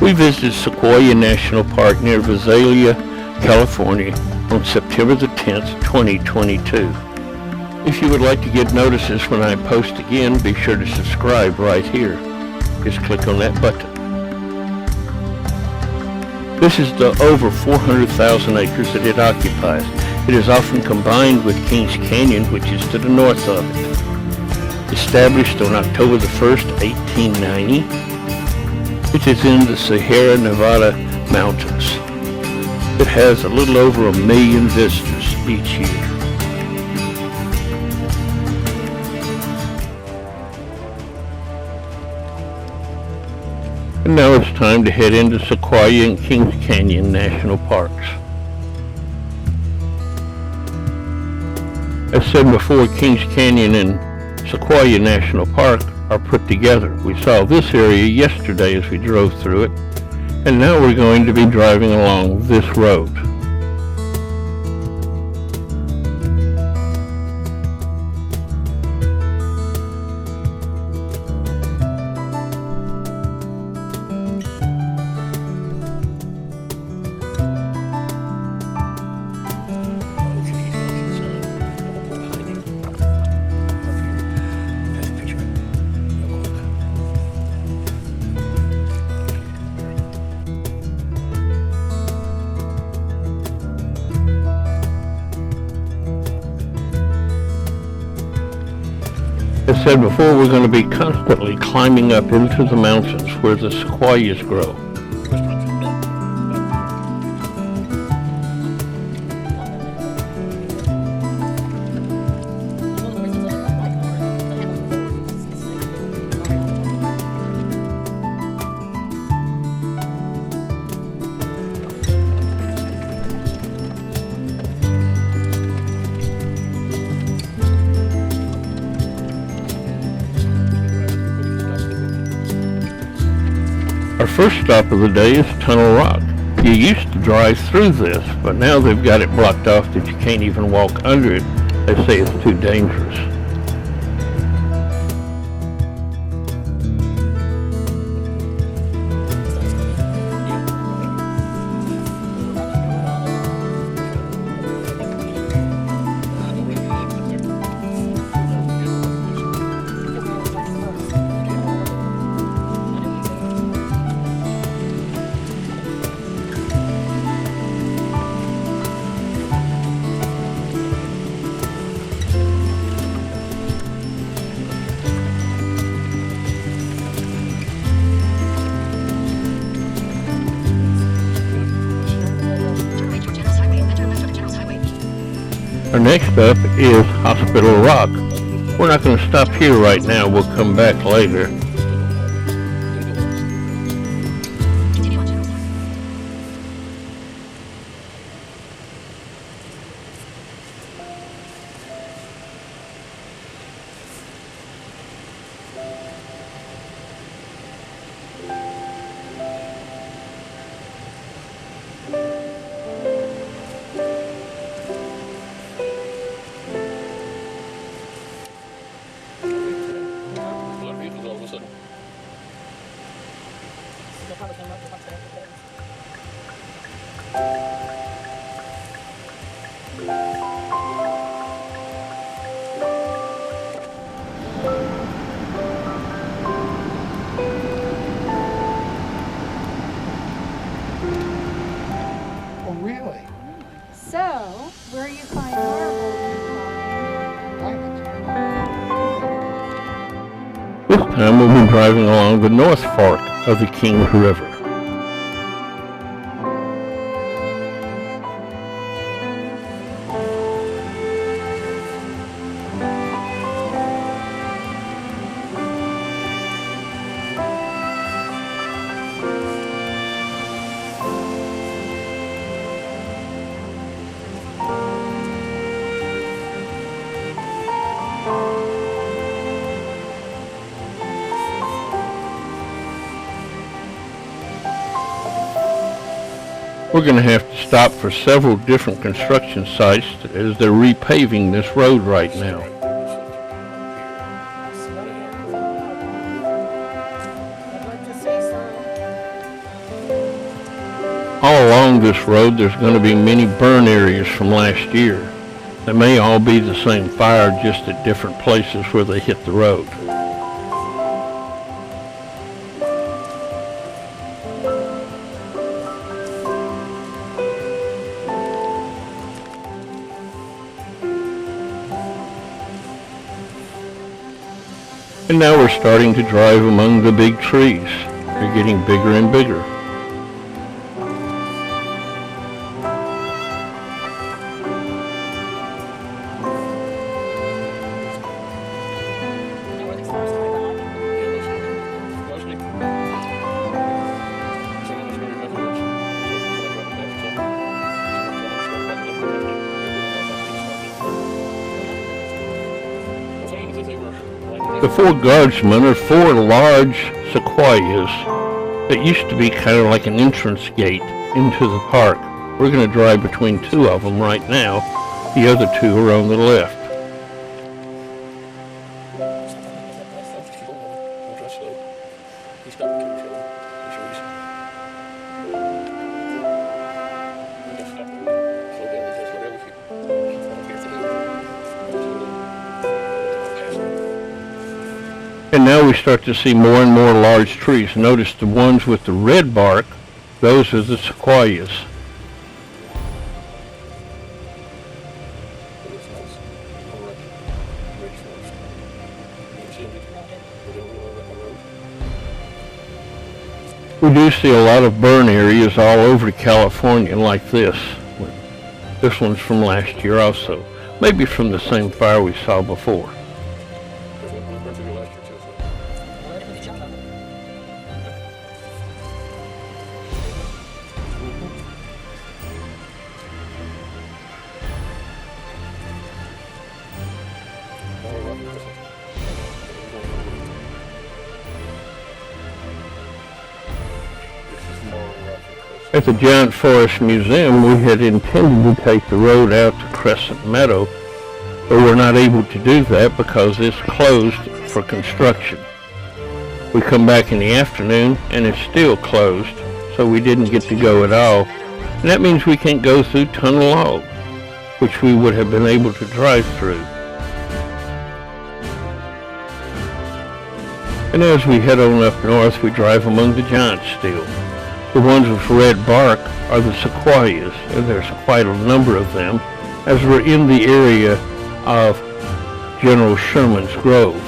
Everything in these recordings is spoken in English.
We visited Sequoia National Park near Visalia, California on September the 10th, 2022. If you would like to get notices when I post again, be sure to subscribe right here. Just click on that button. This is the over 400,000 acres that it occupies. It is often combined with Kings Canyon, which is to the north of it. Established on October the 1st, 1890, it is in the Sierra Nevada mountains. It has a little over 1 million visitors each year. And now it's time to head into Sequoia and Kings Canyon National Parks. As said before, Kings Canyon and Sequoia National Park are put together. We saw this area yesterday as we drove through it, and now we're going to be driving along this road. As said before, we're going to be constantly climbing up into the mountains where the sequoias grow. Our first stop of the day is Tunnel Rock. You used to drive through this, but now they've got it blocked off that you can't even walk under it. They say it's too dangerous. Our next up is Hospital Rock. We're not going to stop here right now. We'll come back later. Oh, really? So, where you find marble, This time we'll be driving along the North Fork of the Kings River. We're going to have to stop for several different construction sites as they're repaving this road right now. I'd like to say so. All along this road there's going to be many burn areas from last year. They may all be the same fire, just at different places where they hit the road. And now we're starting to drive among the big trees. They're getting bigger and bigger. The four guardsmen are four large sequoias that used to be kind of like an entrance gate into the park. We're going to drive between two of them right now. The other two are on the left. And now we start to see more and more large trees. Notice the ones with the red bark, those are the sequoias. We do see a lot of burn areas all over California like this. This one's from last year also. Maybe from the same fire we saw before. At the Giant Forest Museum, we had intended to take the road out to Crescent Meadow, but we're not able to do that because it's closed for construction. We come back in the afternoon and it's still closed, so we didn't get to go at all. And that means we can't go through Tunnel Log, which we would have been able to drive through. And as we head on up north, we drive among the giants still. The ones with red bark are the sequoias, and there's quite a number of them, as we're in the area of General Sherman's Grove.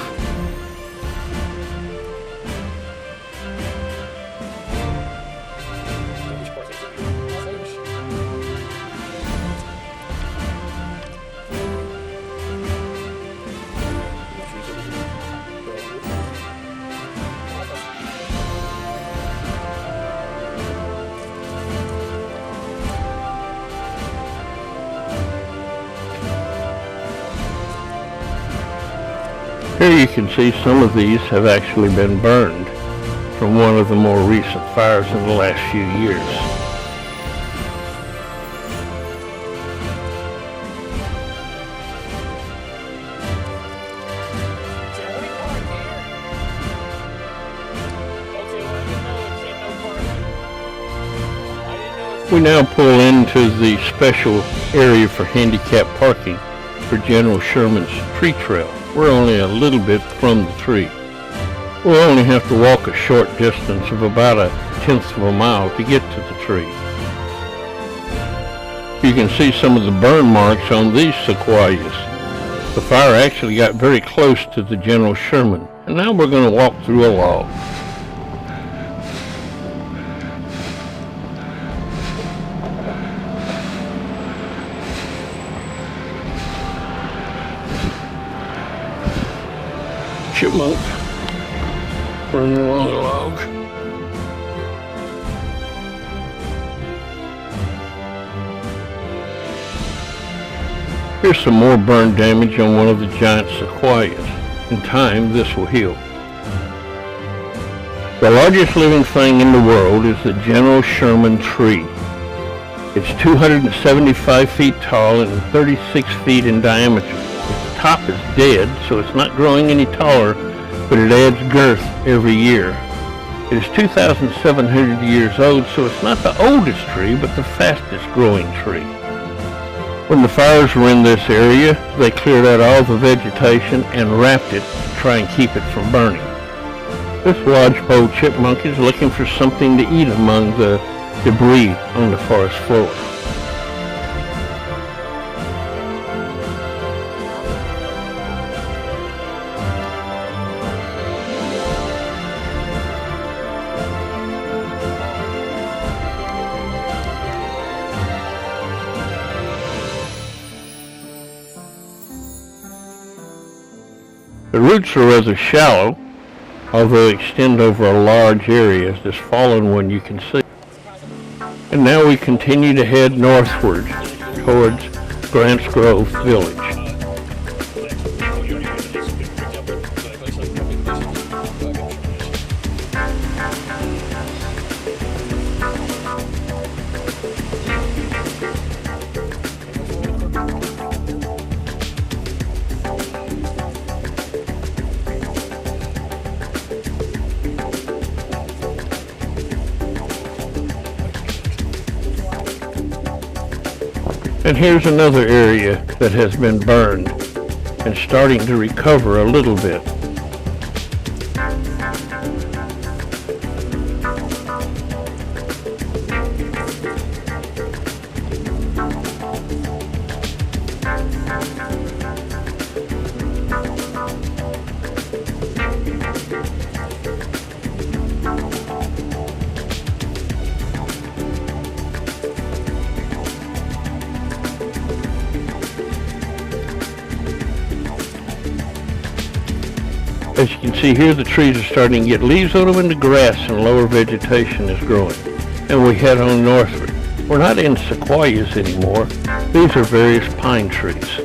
Here you can see some of these have actually been burned from one of the more recent fires in the last few years. We now pull into the special area for handicap parking for General Sherman's tree trail. We're only a little bit from the tree. We'll only have to walk a short distance of about 1/10 of a mile to get to the tree. You can see some of the burn marks on these sequoias. The fire actually got very close to the General Sherman, and now we're going to walk through a log. Chipmunk running along a log. Here's some more burn damage on one of the giant sequoias. In time, this will heal. The largest living thing in the world is the General Sherman tree. It's 275 feet tall and 36 feet in diameter. Its top is dead, so it's not growing any taller, but it adds girth every year. It is 2,700 years old, so it's not the oldest tree, but the fastest growing tree. When the fires were in this area, they cleared out all the vegetation and wrapped it to try and keep it from burning. This lodgepole chipmunk is looking for something to eat among the debris on the forest floor. The roots are rather shallow, although extend over a large area, as this fallen one you can see. And now we continue to head northward towards Grants Grove Village. And here's another area that has been burned and starting to recover a little bit. As you can see here, the trees are starting to get leaves on them and the grass and lower vegetation is growing. And we head on northward. We're not in sequoias anymore. These are various pine trees.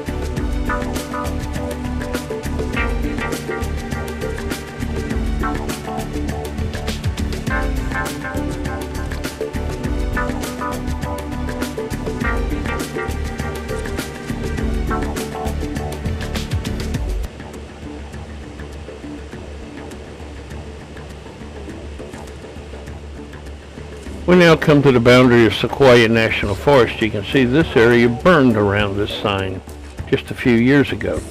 We now come to the boundary of Sequoia National Forest. You can see this area burned around this sign just a few years ago.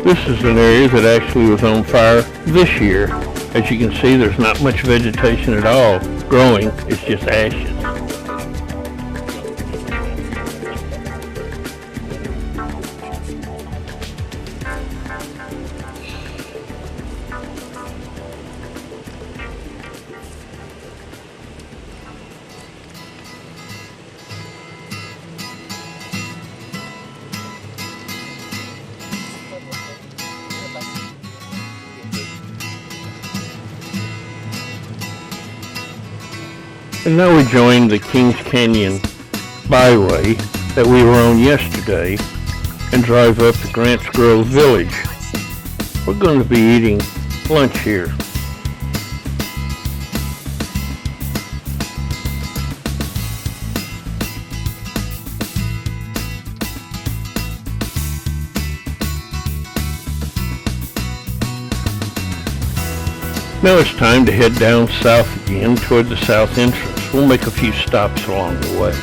This is an area that actually was on fire this year. As you can see, there's not much vegetation at all growing, it's just ashes. And now we join the Kings Canyon byway that we were on yesterday and drive up to Grants Grove Village. We're going to be eating lunch here. Now it's time to head down south again toward the south entrance. We'll make a few stops along the way.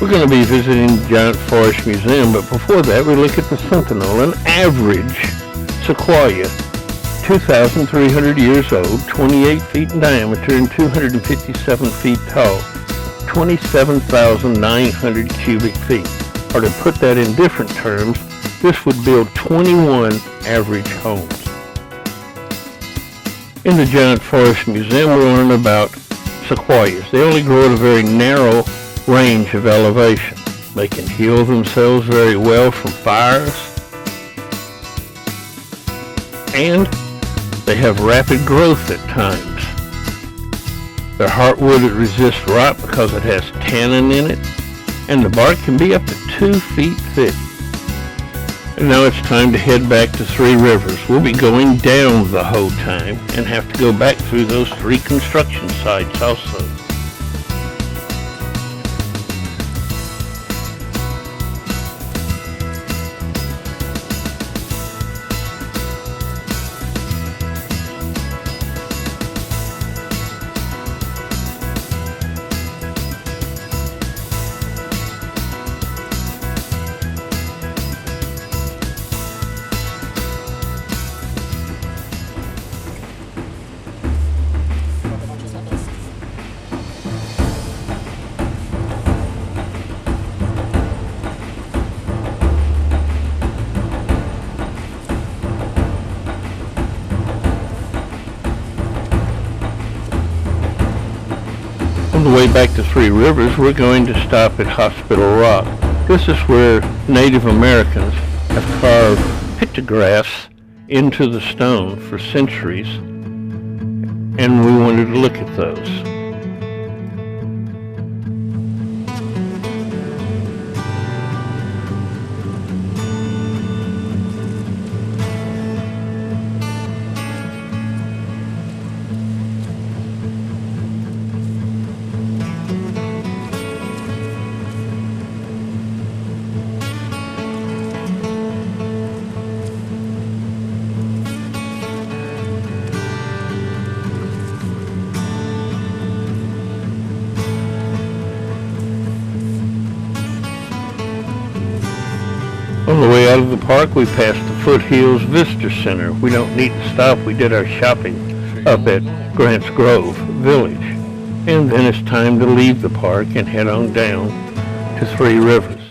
We're going to be visiting the Giant Forest Museum, but before that we look at the Sentinel, an average sequoia, 2,300 years old, 28 feet in diameter and 257 feet tall, 27,900 cubic feet, or to put that in different terms, this would build 21 average homes. In the Giant Forest Museum, we learn about sequoias. They only grow at a very narrow range of elevation. They can heal themselves very well from fires, and they have rapid growth at times. They're heartwood that resists rot because it has tannin in it, and the bark can be up to 2 feet thick. And now it's time to head back to Three Rivers. We'll be going down the whole time and have to go back through those 3 construction sites also. On the way back to Three Rivers, we're going to stop at Hospital Rock. This is where Native Americans have carved pictographs into the stone for centuries, and we wanted to look at those. On the way out of the park, we passed the Foothills Visitor Center. We don't need to stop. We did our shopping up at Grants Grove Village. And then it's time to leave the park and head on down to Three Rivers.